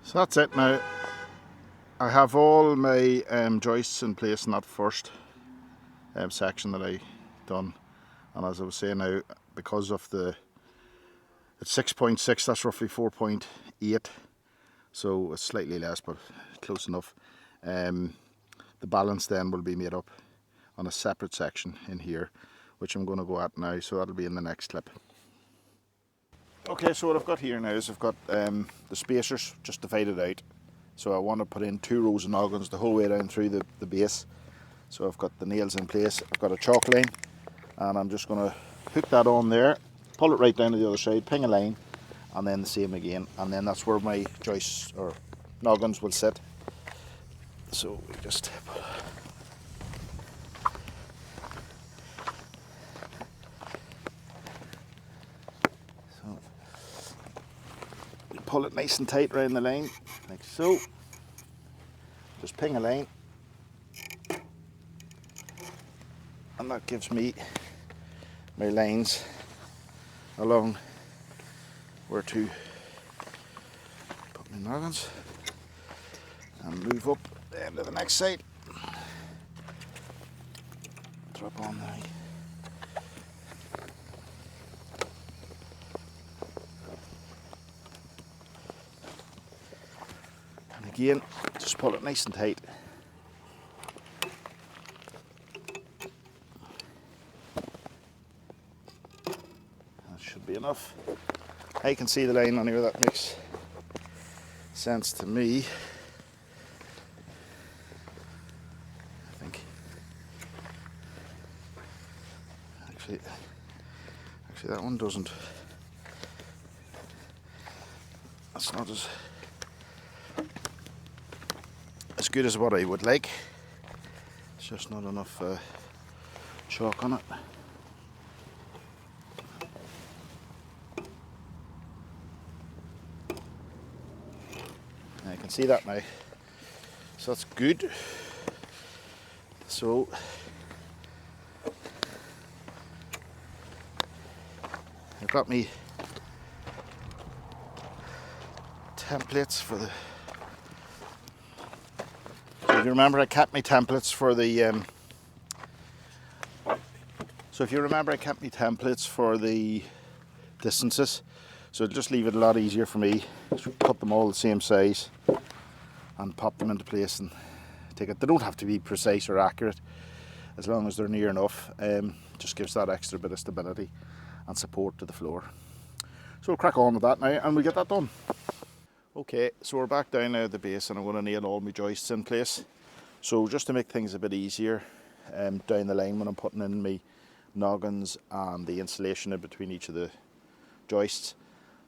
So that's it now. I have all my joists in place in that first section that I done, and as I was saying now, because of it's 6.6, that's roughly 4.8, so it's slightly less but close enough. The balance then will be made up on a separate section in here, which I'm going to go at now, so that'll be in the next clip. Okay, so what I've got here now is I've got the spacers just divided out. So I want to put in 2 rows of noggins the whole way down through the base. So I've got the nails in place, I've got a chalk line, and I'm just going to hook that on there, pull it right down to the other side, ping a line, and then the same again. And then that's where my joists or noggins will sit. So we just pull it nice and tight around the line, like so. Just ping a line, and that gives me my lines along where to put my noggins, and move up then to the next side. Drop on there. Again, just pull it nice and tight. That should be enough. I can see the line on here, that makes sense to me. I think. Actually that one doesn't. That's not as good as what I would like. It's just not enough chalk on it. I can see that now, so that's good. So I've got me templates for the. If you remember, I kept my templates for the. So if you remember, I kept my templates for the distances. So it'll just leave it a lot easier for me. Just put them all the same size and pop them into place and take it. They don't have to be precise or accurate, as long as they're near enough. Just gives that extra bit of stability and support to the floor. So we'll crack on with that now, and we'll get that done. Okay, so we're back down now at the base, and I'm going to nail all my joists in place. So just to make things a bit easier down the line when I'm putting in my noggins and the insulation in between each of the joists,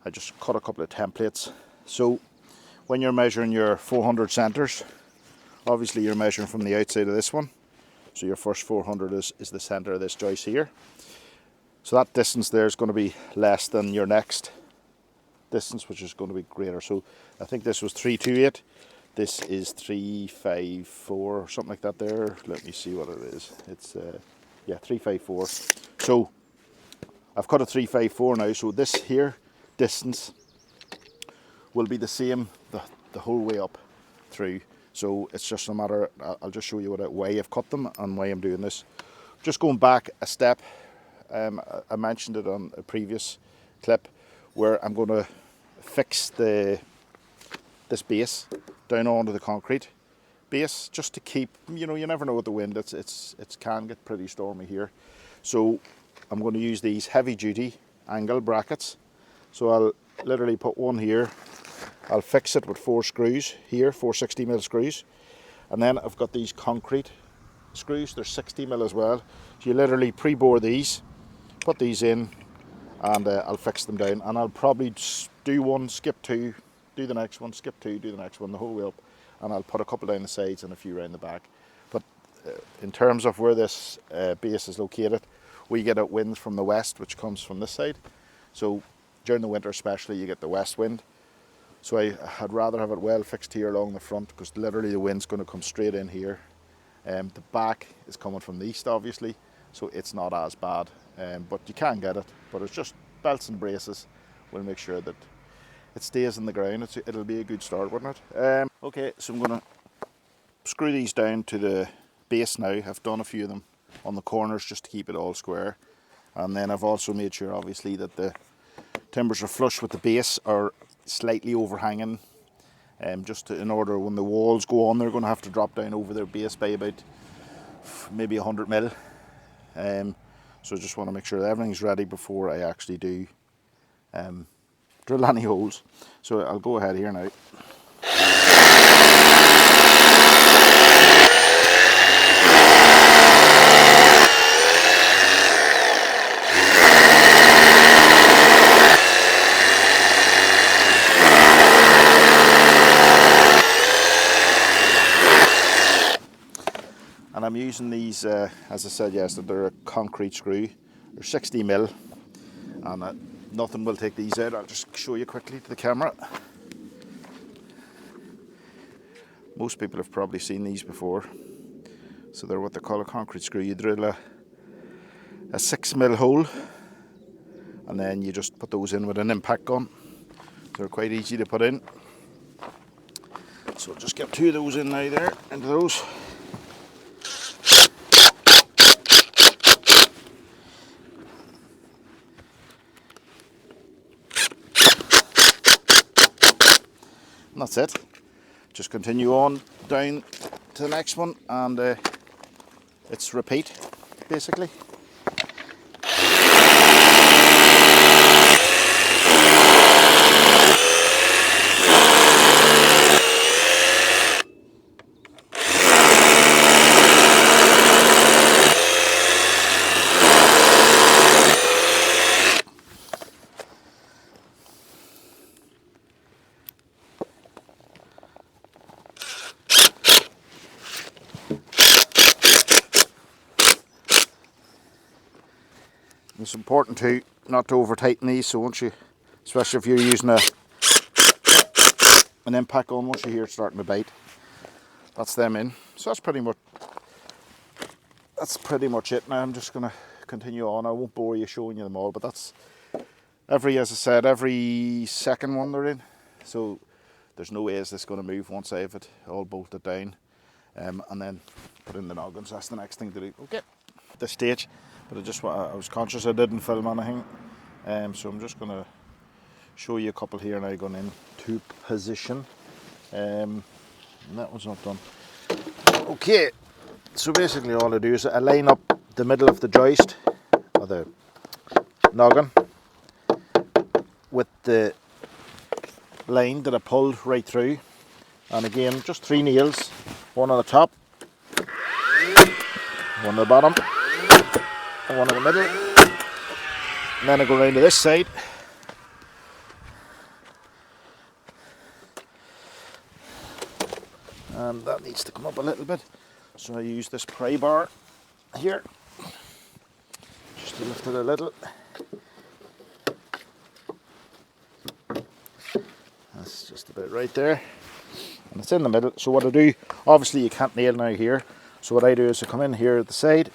I just cut a couple of templates. So when you're measuring your 400 centres, obviously you're measuring from the outside of this one. So your first 400 is the centre of this joist here. So that distance there is going to be less than your next distance, which is going to be greater. So I think this was 328, this is 354 or something like that there. Let me see what it is. It's 354. So I've cut a 354 now, so this here distance will be the same the whole way up through. So it's just a matter, I'll just show you what way I've cut them and why I'm doing this. Just going back a step, I mentioned it on a previous clip where I'm going to fix this base down onto the concrete base, just to keep, you never know with the wind, it can get pretty stormy here. So I'm going to use these heavy duty angle brackets. So I'll literally put one here, I'll fix it with 4 screws here, 4 60mm screws, and then I've got these concrete screws, they're 60mm as well. So you literally pre-bore these, put these in, and I'll fix them down, and I'll probably do one, skip 2, do the next one, skip 2, do the next one, the whole way up, and I'll put a couple down the sides and a few around the back. But in terms of where this base is located, we get out winds from the west, which comes from this side. So during the winter especially, you get the west wind. So I'd rather have it well fixed here along the front, because literally the wind's going to come straight in here. The back is coming from the east, obviously, so it's not as bad, but you can get it. But it's just belts and braces will make sure that it stays in the ground, it'll be a good start, wouldn't it? Okay, so I'm going to screw these down to the base now. I've done a few of them on the corners just to keep it all square. And then I've also made sure, obviously, that the timbers are flush with the base or slightly overhanging. In order when the walls go on, they're going to have to drop down over their base by about maybe 100 mil. So I just want to make sure that everything's ready before I actually do drill any holes. So I'll go ahead here now. And I'm using these, as I said yesterday, they're a concrete screw. They're 60 mil, and nothing will take these out. I'll just show you quickly to the camera. Most people have probably seen these before. So they're what they call a concrete screw. You drill a 6 mil hole, and then you just put those in with an impact gun. They're quite easy to put in. So I'll just get 2 of those in now there, into those. And that's it. Just continue on down to the next one, and it's repeat basically. It's important too not to over tighten these, so once you, especially if you're using an impact gun, once you hear it starting to bite, that's them in. So that's pretty much it. Now I'm just going to continue on. I won't bore you showing you them all, but that's as I said, every second one they're in. So there's no way is this going to move once I have it all bolted down, and then put in the noggins. That's the next thing to do. Okay, this stage. But I was conscious I didn't film anything, so I'm just going to show you a couple here now going into position. And that one's not done. Okay, so basically all I do is I line up the middle of the joist, or the noggin, with the line that I pulled right through. And again, just 3 nails, one on the top, one on the bottom, and one in the middle, and then I go around to this side, and that needs to come up a little bit, so I use this pry bar here just to lift it a little. That's just about right there, and it's in the middle. So what I do, obviously you can't nail now here, so what I do is I come in here at the side,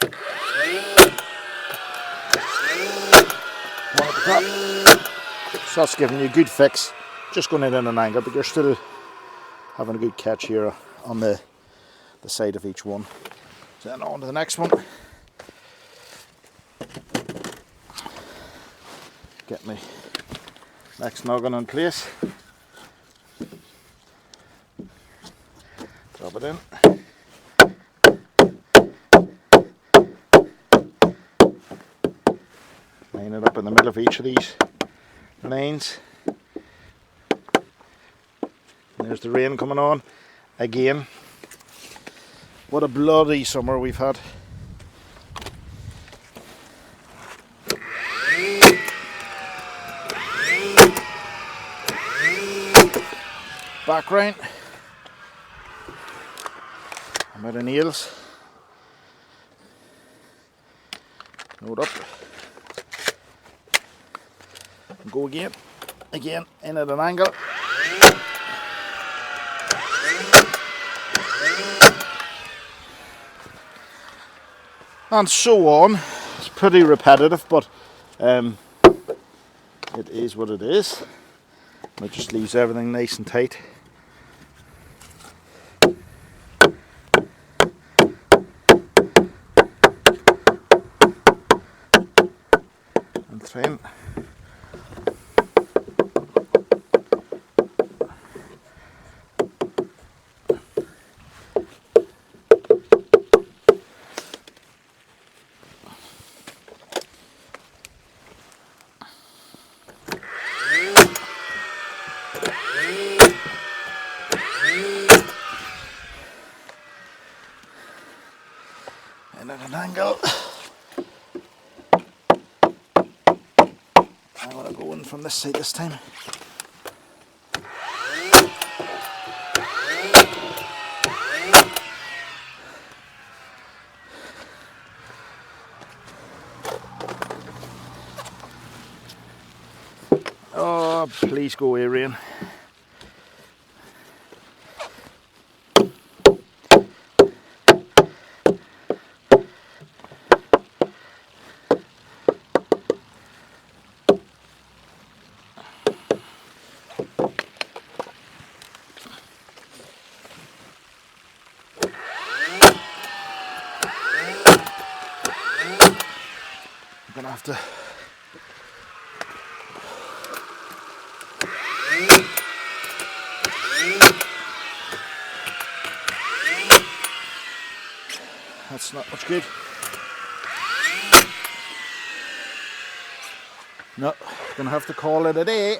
one at the top, so that's giving you a good fix, just going in an angle, but you're still having a good catch here on the side of each one. So then on to the next one. Get my next noggin in place. Drop it in. Line it up in the middle of each of these lanes. And there's the rain coming on again. What a bloody summer we've had. Back round. I'm out of nails. Load up. And go again. Again, in at an angle. And so on. It's pretty repetitive, but it is what it is. It just leaves everything nice and tight. And trim. And at an angle. I'm going to go in from this side this time. Oh, please go away, rain. I'm going to have to that's not much good. No, gonna have to call it a day.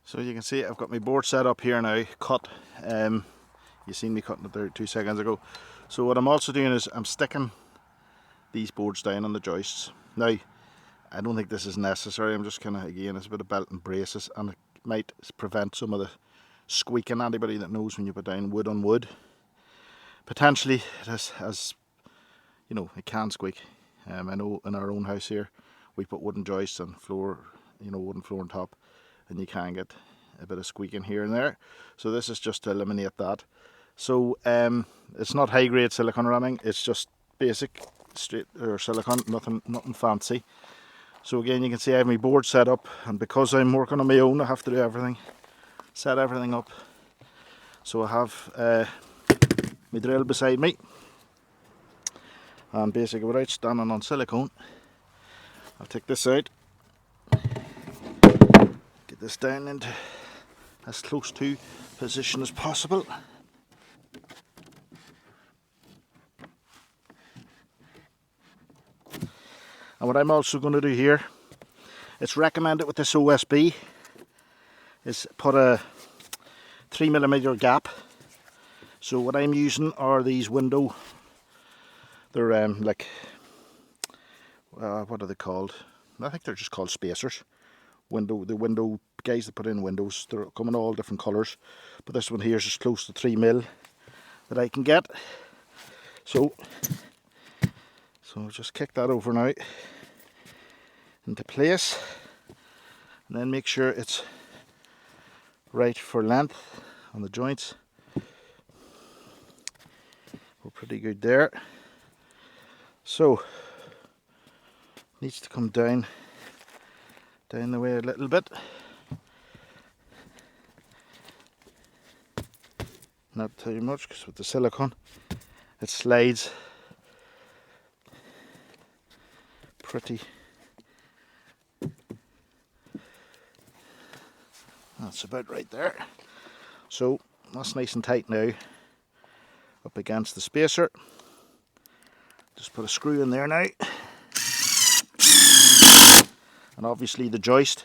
So you can see I've got my board set up here now, cut. You seen me cutting it there 2 seconds ago. So what I'm also doing is I'm sticking these boards down on the joists. Now, I don't think this is necessary. I'm just kind of, again, it's a bit of belt and braces, and it might prevent some of the squeaking. Anybody that knows when you put down wood on wood, potentially it has you know, it can squeak. I know in our own house here we put wooden joists and floor, you know, wooden floor on top, and you can get a bit of squeaking here and there. So this is just to eliminate that. So it's not high grade silicone ramming, it's just basic straight or silicone, nothing fancy. So again, you can see I have my board set up, and because I'm working on my own, I have to do everything, set everything up. So I have my drill beside me, and basically without standing on silicone, I'll take this out, get this down into as close to position as possible. And what I'm also going to do here, it's recommended with this OSB, is put a 3mm gap. So what I'm using are these window, they're like, what are they called? I think they're just called spacers. The window guys that put in windows, they're coming all different colours, but this one here is as close to 3mm that I can get. So just kick that over now into place, and then make sure it's right for length on the joints. We're pretty good there. So needs to come down the way a little bit. Not too much, because with the silicone it slides pretty. That's about right there. So that's nice and tight now up against the spacer. Just put a screw in there now, and obviously the joist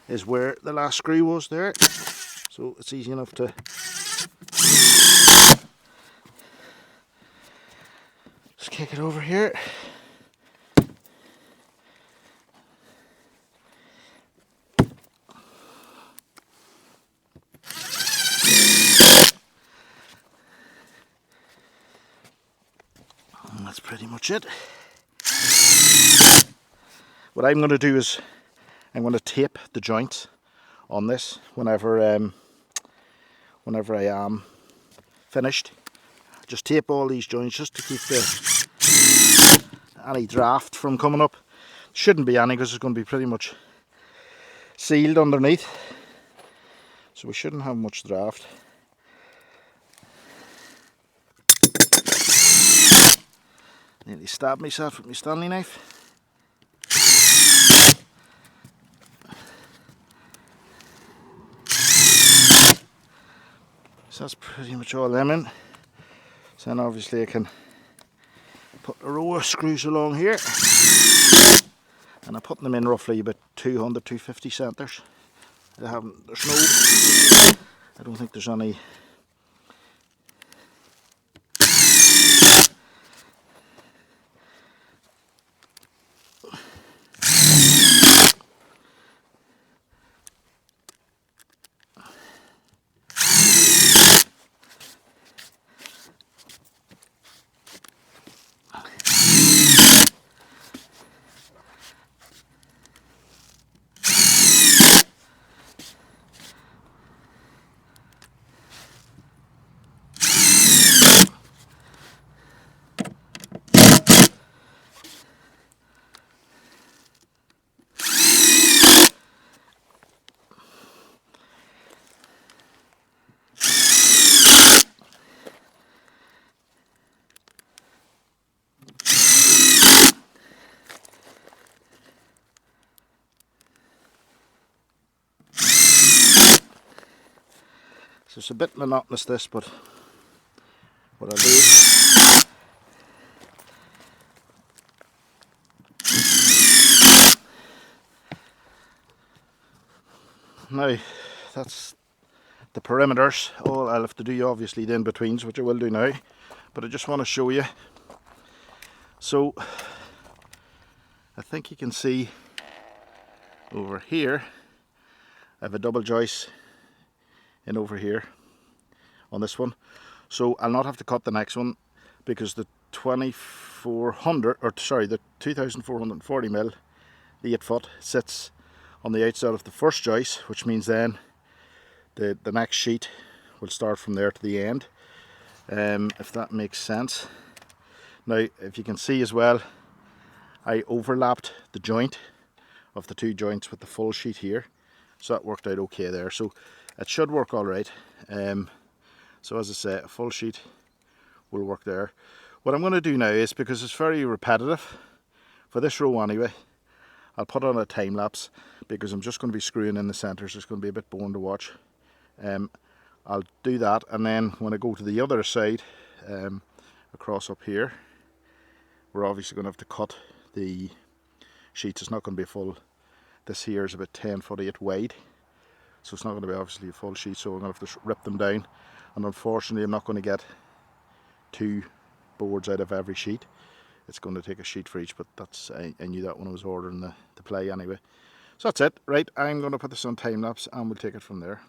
is where the last screw was there, so it's easy enough to just kick it over here. And that's pretty much it. What I'm going to do is I'm going to tape the joints on this whenever I am finished. Just tape all these joints just to keep any draft from coming up. Shouldn't be any because it's going to be pretty much sealed underneath, so we shouldn't have much draft. Nearly stabbed myself with my Stanley knife. So that's pretty much all them in. So then obviously I can put a row of screws along here, and I'm putting them in roughly about 200-250 centres. I don't think there's any So it's a bit monotonous this, but what I'll do, now that's the perimeters. All I'll have to do obviously the in-betweens, which I will do now, but I just want to show you. So I think you can see over here I have a double joist in over here on this one, so I'll not have to cut the next one because the 2440mm, the 8 foot, sits on the outside of the first joist, which means then the next sheet will start from there to the end, if that makes sense. Now if you can see as well, I overlapped the joint of the two joints with the full sheet here, so that worked out okay there. So it should work all right. So as I say, a full sheet will work there. What I'm going to do now is, because it's very repetitive for this row anyway, I'll put on a time lapse because I'm just going to be screwing in the centres. It's going to be a bit boring to watch. I'll do that, and then when I go to the other side, across up here, we're obviously going to have to cut the sheets. It's not going to be a full, this here is about 10'8" wide, so it's not going to be obviously a full sheet, so I'm going to have to rip them down, and unfortunately I'm not going to get 2 boards out of every sheet. It's going to take a sheet for each, but that's I knew that when I was ordering the play anyway. So that's it. Right, I'm going to put this on time lapse and we'll take it from there.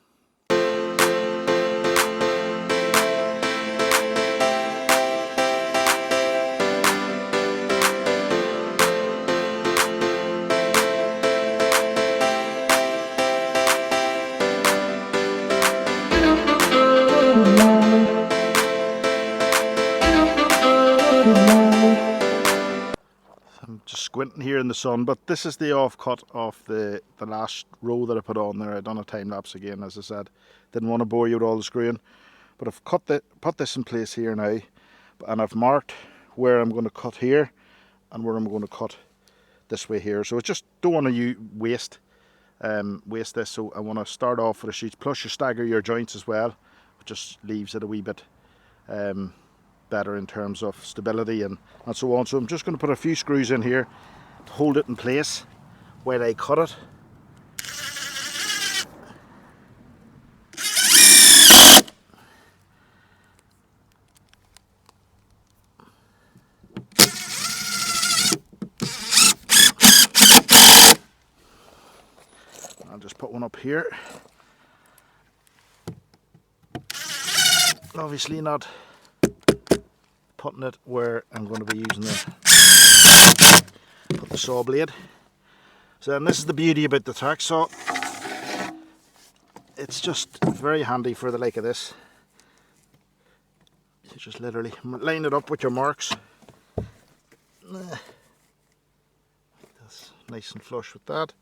Just squinting here in the sun, but this is the offcut of the last row that I put on there. I've done a time lapse again, as I said. Didn't want to bore you with all the screwing, but I've put this in place here now, and I've marked where I'm going to cut here and where I'm going to cut this way here. So I just don't want to waste this, so I want to start off with a sheet. Plus you stagger your joints as well, which just leaves it a wee bit better in terms of stability and so on. So I'm just going to put a few screws in here to hold it in place while I cut it. I'll just put one up here. Obviously not putting it where I'm going to be using the saw blade. So then this is the beauty about the track saw. It's just very handy for the like of this. You just literally line it up with your marks. nice and flush with that.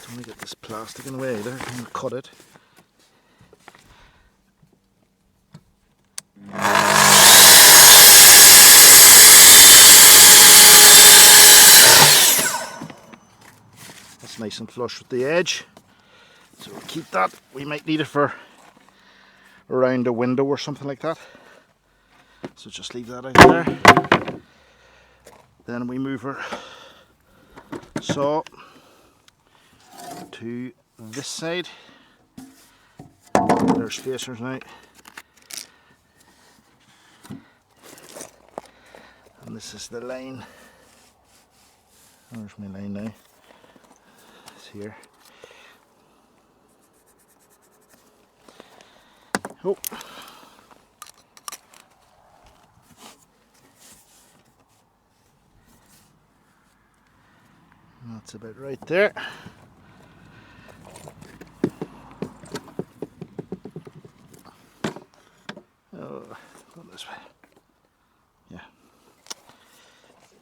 Let me get this plastic in the way there, I'm going to cut it. That's nice and flush with the edge, so we'll keep that. We might need it for around a window or something like that, so just leave that out there. Then we move our saw to this side. There's spacers now, and this is the line. There's my line now. It's here. Oh. That's about right there. Oh, go this way. Yeah.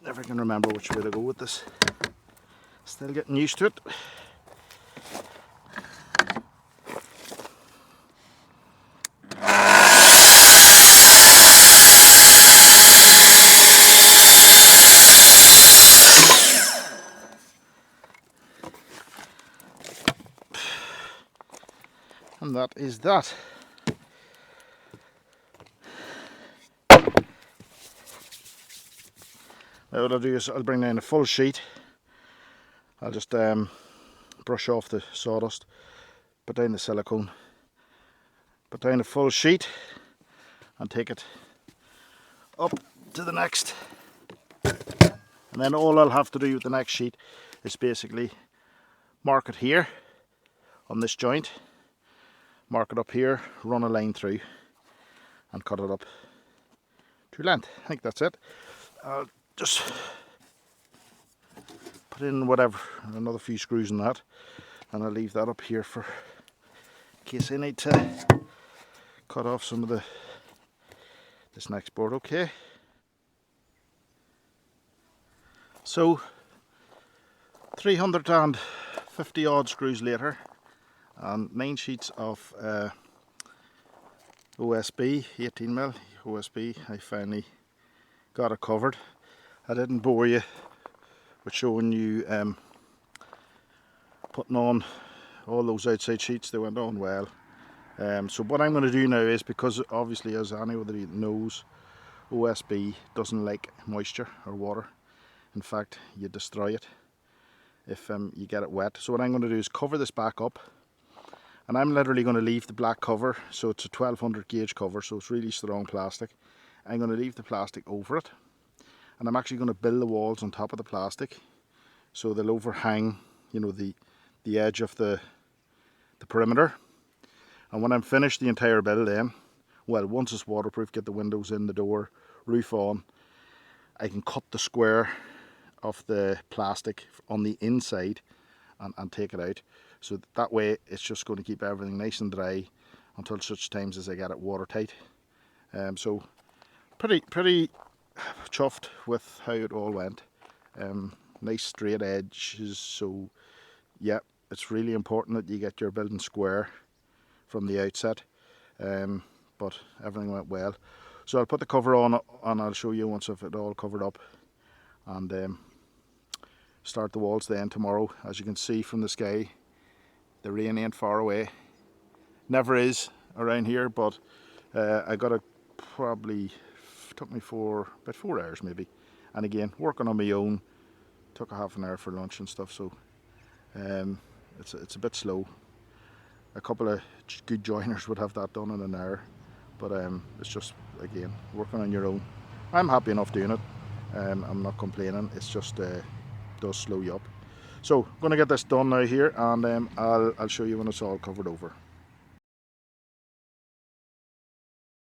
Never can remember which way to go with this. Still getting used to it. And that is that. Now what I'll do is I'll bring down a full sheet. I'll just brush off the sawdust, put down the silicone, put down a full sheet and take it up to the next. And then all I'll have to do with the next sheet is basically mark it here on this joint, mark it up here, run a line through and cut it up to length. I think that's it. I'll just put in whatever, another few screws in that, and I'll leave that up here for in case I need to cut off some of this next board. Okay, so 350 odd screws later and 9 sheets of OSB, 18mm OSB, I finally got it covered. I didn't bore you with showing you putting on all those outside sheets. They went on well. So what I'm going to do now is, because obviously as anybody knows, OSB doesn't like moisture or water. In fact, you destroy it if you get it wet. So what I'm going to do is cover this back up, and I'm literally going to leave the black cover, so it's a 1200 gauge cover, so it's really strong plastic. I'm going to leave the plastic over it, and I'm actually going to build the walls on top of the plastic so they'll overhang, you know, the edge of the perimeter. And when I'm finished the entire build, then, well, once it's waterproof, get the windows in, the door, roof on, I can cut the square of the plastic on the inside and take it out. So that way it's just going to keep everything nice and dry until such times as I get it watertight. So pretty chuffed with how it all went. Nice straight edges, so yeah, it's really important that you get your building square from the outset, but everything went well. So I'll put the cover on and I'll show you once I've it all covered up, and start the walls then tomorrow. As you can see from the sky, the rain ain't far away. Never is around here, but I got it, probably took me about 4 hours maybe, and again working on my own, took a half an hour for lunch and stuff, so it's a bit slow. A couple of good joiners would have that done in an hour, but it's just, again, working on your own. I'm happy enough doing it. I'm not complaining. It's just does slow you up. So I'm going to get this done now here, and I'll show you when it's all covered over.